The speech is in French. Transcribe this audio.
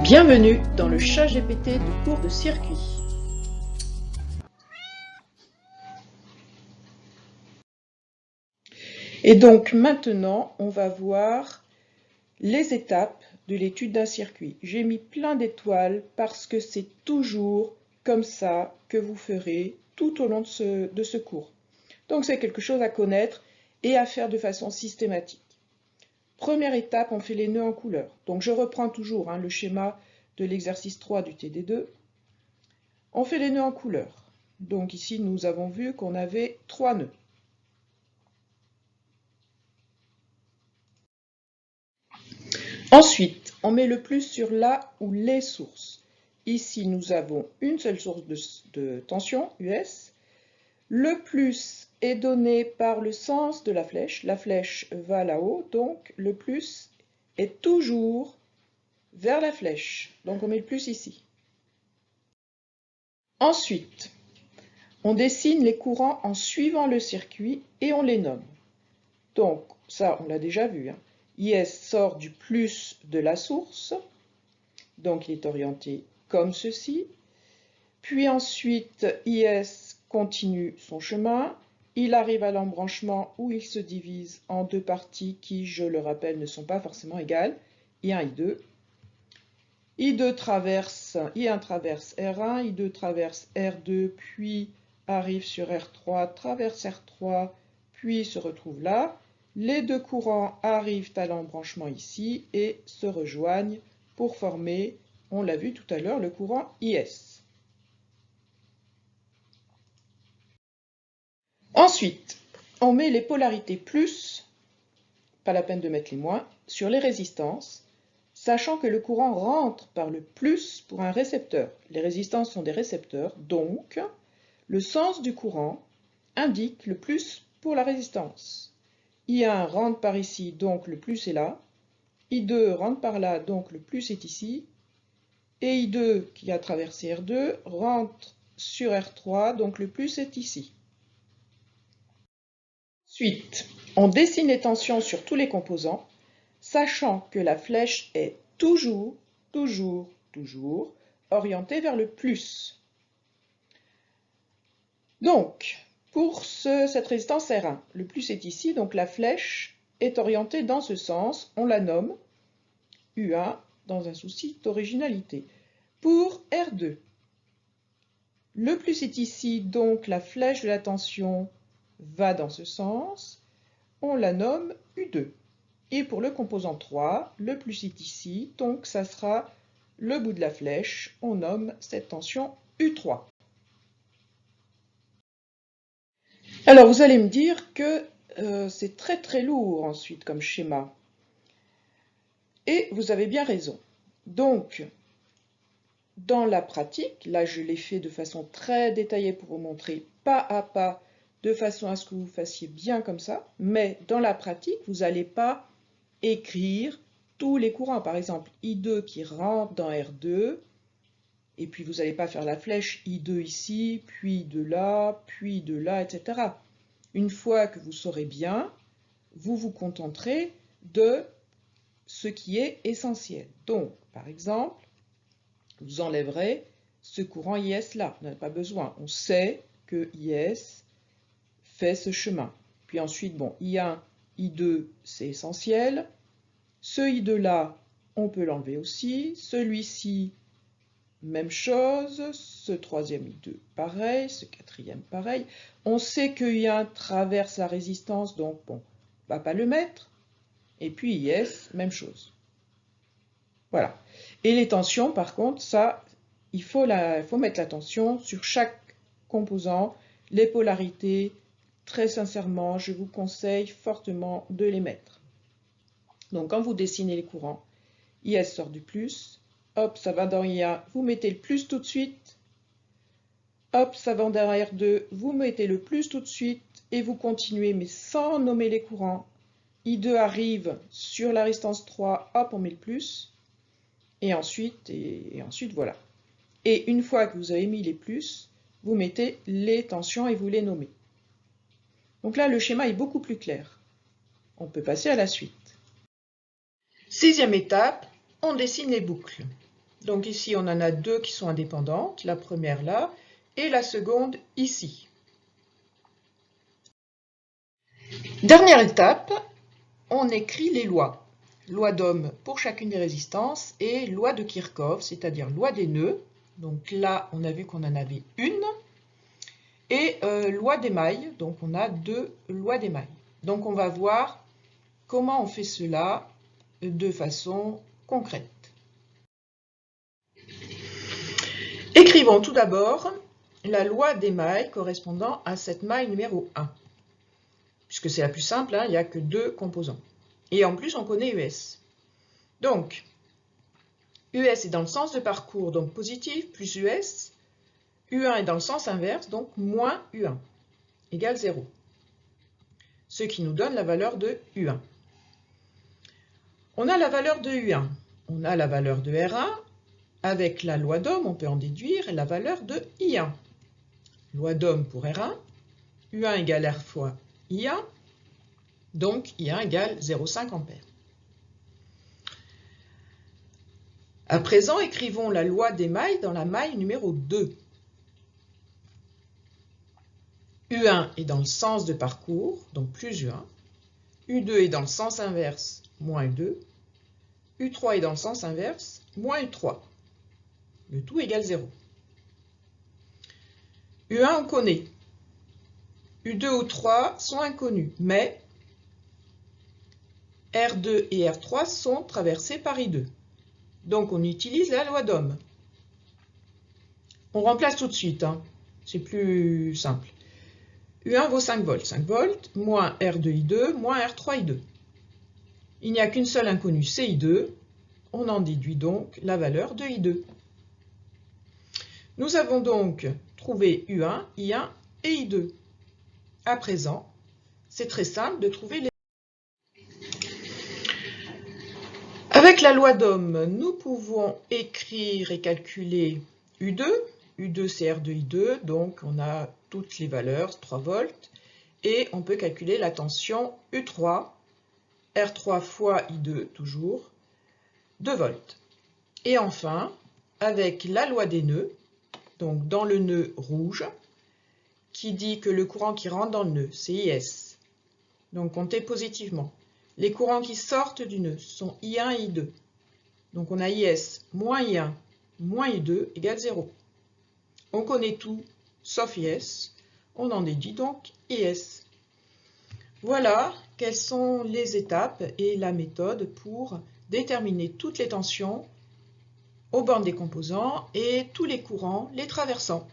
Bienvenue dans le ChatGPT de cours de circuit. Et donc maintenant, on va voir les étapes de l'étude d'un circuit. J'ai mis plein d'étoiles parce que c'est toujours comme ça que vous ferez tout au long de ce cours. Donc c'est quelque chose à connaître et à faire de façon systématique. Première étape, on fait les nœuds en couleur. Donc je reprends toujours le schéma de l'exercice 3 du TD2. On fait les nœuds en couleur. Donc ici, nous avons vu qu'on avait 3 nœuds. Ensuite, on met le plus sur la ou les sources. Ici, nous avons une seule source de tension, US. Le plus est donné par le sens de la flèche. La flèche va là-haut, donc le plus est toujours vers la flèche. Donc on met le plus ici. Ensuite, on dessine les courants en suivant le circuit et on les nomme. Donc, ça, on l'a déjà vu. IS sort du plus de la source, donc il est orienté comme ceci. Puis ensuite, IS continue son chemin. Il arrive à l'embranchement où il se divise en deux parties qui, je le rappelle, ne sont pas forcément égales. I1, I2. I1 traverse R1, I2 traverse R2, puis arrive sur R3, traverse R3, puis se retrouve là. Les deux courants arrivent à l'embranchement ici et se rejoignent pour former, on l'a vu tout à l'heure, le courant IS. Ensuite, on met les polarités plus, pas la peine de mettre les moins, sur les résistances, sachant que le courant rentre par le plus pour un récepteur. Les résistances sont des récepteurs, donc le sens du courant indique le plus pour la résistance. I1 rentre par ici, donc le plus est là. I2 rentre par là, donc le plus est ici. Et I2, qui a traversé R2, rentre sur R3, donc le plus est ici. Ensuite, on dessine les tensions sur tous les composants, sachant que la flèche est toujours orientée vers le plus. Donc, pour cette résistance R1, le plus est ici, donc la flèche est orientée dans ce sens, on la nomme U1 dans un souci d'originalité. Pour R2, le plus est ici, donc la flèche de la tension va dans ce sens, on la nomme U2. Et pour le composant 3, le plus est ici, donc ça sera le bout de la flèche, on nomme cette tension U3. Alors vous allez me dire que c'est très lourd ensuite comme schéma. Et vous avez bien raison. Donc, dans la pratique, là je l'ai fait de façon très détaillée pour vous montrer pas à pas, de façon à ce que vous fassiez bien comme ça, mais dans la pratique, vous n'allez pas écrire tous les courants. Par exemple, I2 qui rentre dans R2, et puis vous n'allez pas faire la flèche I2 ici, puis de là, etc. Une fois que vous saurez bien, vous vous contenterez de ce qui est essentiel. Donc, par exemple, vous enlèverez ce courant IS là, vous n'avez pas besoin. On sait que IS fait ce chemin. Puis ensuite, bon, I1, I2, c'est essentiel. Ce I2 là, on peut l'enlever aussi. Celui-ci, même chose. Ce troisième I2, pareil. Ce quatrième, pareil. On sait que I1 traverse la résistance, donc bon, on ne va pas le mettre. Et puis IS, même chose. Voilà. Et les tensions, par contre, ça, il faut mettre la tension sur chaque composant. Les polarités, très sincèrement, je vous conseille fortement de les mettre. Donc, quand vous dessinez les courants, IS sort du plus, hop, ça va dans IA, vous mettez le plus tout de suite, hop, ça va dans R2, vous mettez le plus tout de suite, et vous continuez, mais sans nommer les courants. I2 arrive sur la résistance 3, hop, on met le plus, et ensuite voilà. Et une fois que vous avez mis les plus, vous mettez les tensions et vous les nommez. Donc là, le schéma est beaucoup plus clair. On peut passer à la suite. Sixième étape, on dessine les boucles. Donc ici, on en a deux qui sont indépendantes, la première là, et la seconde ici. Dernière étape, on écrit les lois. Loi d'Ohm pour chacune des résistances et loi de Kirchhoff, c'est-à-dire loi des nœuds. Donc là, on a vu qu'on en avait une. Et loi d'émail, donc on a deux lois d'émail. Donc on va voir comment on fait cela de façon concrète. Écrivons tout d'abord la loi d'émail correspondant à cette maille numéro 1. Puisque c'est la plus simple, hein, il n'y a que deux composants. Et en plus, on connaît US. Donc, US est dans le sens de parcours, donc positif, plus US. U1 est dans le sens inverse, donc moins U1, égale 0. Ce qui nous donne la valeur de U1. On a la valeur de U1, on a la valeur de R1. Avec la loi d'Ohm, on peut en déduire la valeur de I1. Loi d'Ohm pour R1, U1 égale R fois I1, donc I1 égale 0,5 ampères. À présent, écrivons la loi des mailles dans la maille numéro 2. U1 est dans le sens de parcours, donc plus U1. U2 est dans le sens inverse, moins U2. U3 est dans le sens inverse, moins U3. Le tout égale 0. U1, on connaît. U2 ou 3 sont inconnus, mais R2 et R3 sont traversés par I2. Donc on utilise la loi d'Ohm. On remplace tout de suite, hein. C'est plus simple. U1 vaut 5 volts. 5 volts, moins R2I2, moins R3I2. Il n'y a qu'une seule inconnue, c'est I2. On en déduit donc la valeur de I2. Nous avons donc trouvé U1, I1 et I2. À présent, c'est très simple de trouver les... Avec la loi d'Ohm, nous pouvons écrire et calculer U2. U2 c'est R2I2, donc on a toutes les valeurs, 3 volts. Et on peut calculer la tension U3, R3 fois I2 toujours, 2 volts. Et enfin, avec la loi des nœuds, donc dans le nœud rouge, qui dit que le courant qui rentre dans le nœud, c'est IS. Donc comptez positivement. Les courants qui sortent du nœud sont I1 et I2. Donc on a IS moins I1 moins I2 égale 0. On connaît tout sauf IS. On en déduit donc IS. Voilà quelles sont les étapes et la méthode pour déterminer toutes les tensions aux bornes des composants et tous les courants les traversant.